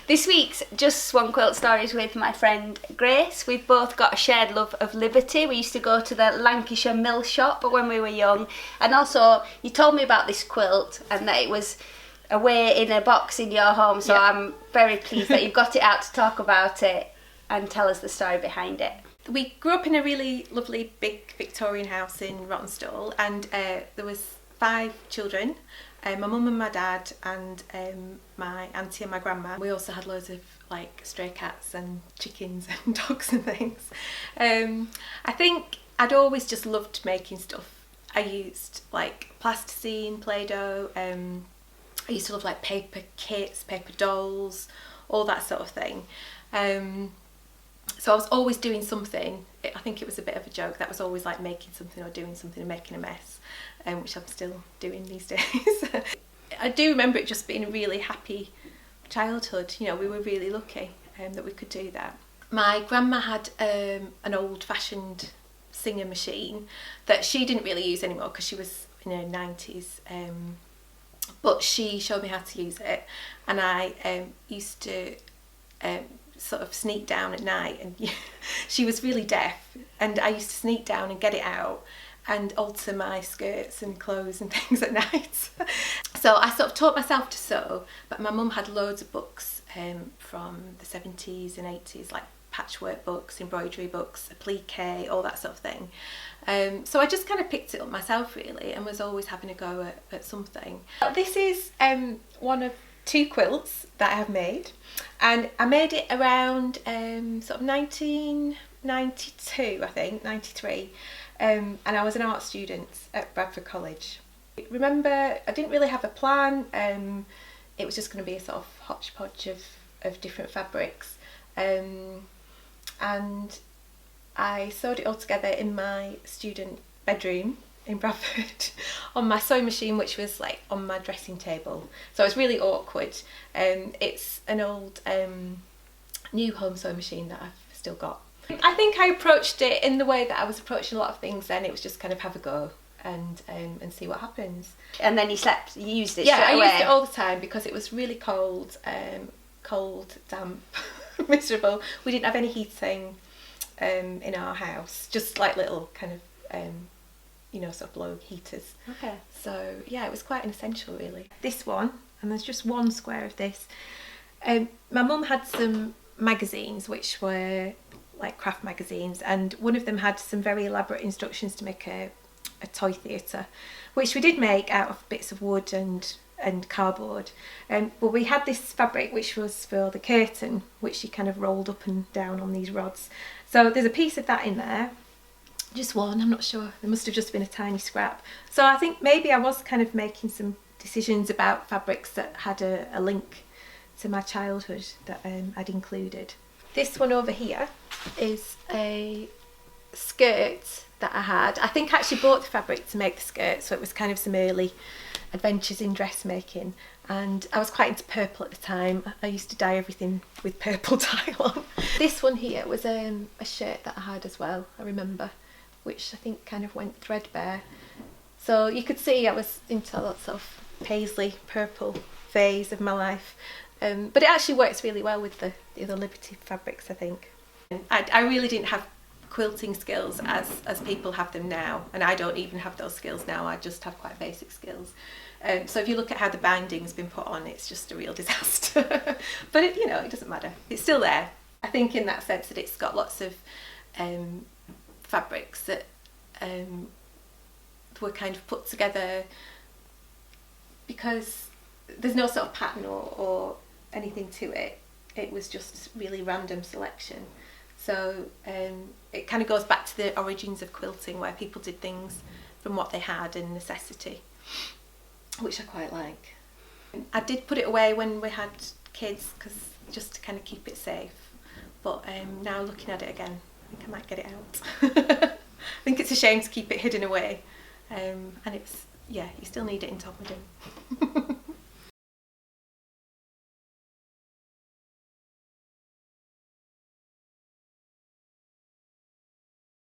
This week's Just One Quilt Stories with my friend Grace. We've both got a shared love of liberty. We used to go to the Lancashire Mill Shop when we were young. And also, you told me about this quilt and that it was away in a box in your home. So I'm very pleased that you've got it out to talk about it and tell us the story behind it. We grew up in a really lovely big Victorian house in Rottenstall, and there was 5 children. My mum and my dad and my auntie and my grandma. We also had loads of like stray cats and chickens and dogs and things. I think I'd always just loved making stuff. I used like plasticine, Play-Doh. I used to love like paper kits, paper dolls, all that sort of thing. So I was always doing something. I think it was a bit of a joke. That was always like making something or doing something and making a mess, which I'm still doing these days. I do remember it just being a really happy childhood. You know, we were really lucky that we could do that. My grandma had an old-fashioned Singer machine that she didn't really use anymore because she was in her 90s. But she showed me how to use it, and I used to sort of sneak down at night, and she was really deaf, and I used to sneak down and get it out and alter my skirts and clothes and things at night. So I sort of taught myself to sew, but my mum had loads of books from the 70s and 80s, like patchwork books, embroidery books, applique, all that sort of thing. So I just kind of picked it up myself really, and was always having a go at something. This is one of 2 quilts that I have made, and I made it around sort of 1992, I think, 93, and I was an art student at Bradford College. Remember, I didn't really have a plan. It was just going to be a sort of hodgepodge of different fabrics, and I sewed it all together in my student bedroom in Bradford on my sewing machine, which was like on my dressing table. So it's really awkward. It's an old new home sewing machine that I've still got. I think I approached it in the way that I was approaching a lot of things then. It was just kind of have a go and see what happens. And then you used it Yeah, straight away. I used it all the time because it was really cold, damp, miserable. We didn't have any heating in our house, just like little kind of you know, sort of blow heaters. Okay. So yeah, it was quite an essential really. This one, and there's just one square of this. My mum had some magazines which were like craft magazines, and one of them had some very elaborate instructions to make a toy theatre, which we did make out of bits of wood and cardboard. But we had this fabric which was for the curtain, which she kind of rolled up and down on these rods. So there's a piece of that in there. Just one, I'm not sure. There must have just been a tiny scrap. So I think maybe I was kind of making some decisions about fabrics that had a link to my childhood that I'd included. This one over here is a skirt that I had. I think I actually bought the fabric to make the skirt, so it was kind of some early adventures in dressmaking. And I was quite into purple at the time. I used to dye everything with purple dye on. This one here was a shirt that I had as well, I remember, which I think kind of went threadbare. So you could see I was into lots of paisley purple phase of my life. But it actually works really well with the other Liberty fabrics, I think. I really didn't have quilting skills as people have them now, and I don't even have those skills now. I just have quite basic skills. So if you look at how the binding's been put on, it's just a real disaster. But it, you know, it doesn't matter. It's still there. I think in that sense that it's got lots of fabrics that were kind of put together because there's no sort of pattern or anything to it. It was just really random selection. So it kind of goes back to the origins of quilting, where people did things from what they had and necessity, which I quite like. I did put it away when we had kids, just to kind of keep it safe. But now looking at it again, I think I might get it out. I think it's a shame to keep it hidden away. And it's, yeah, you still need it in Tom.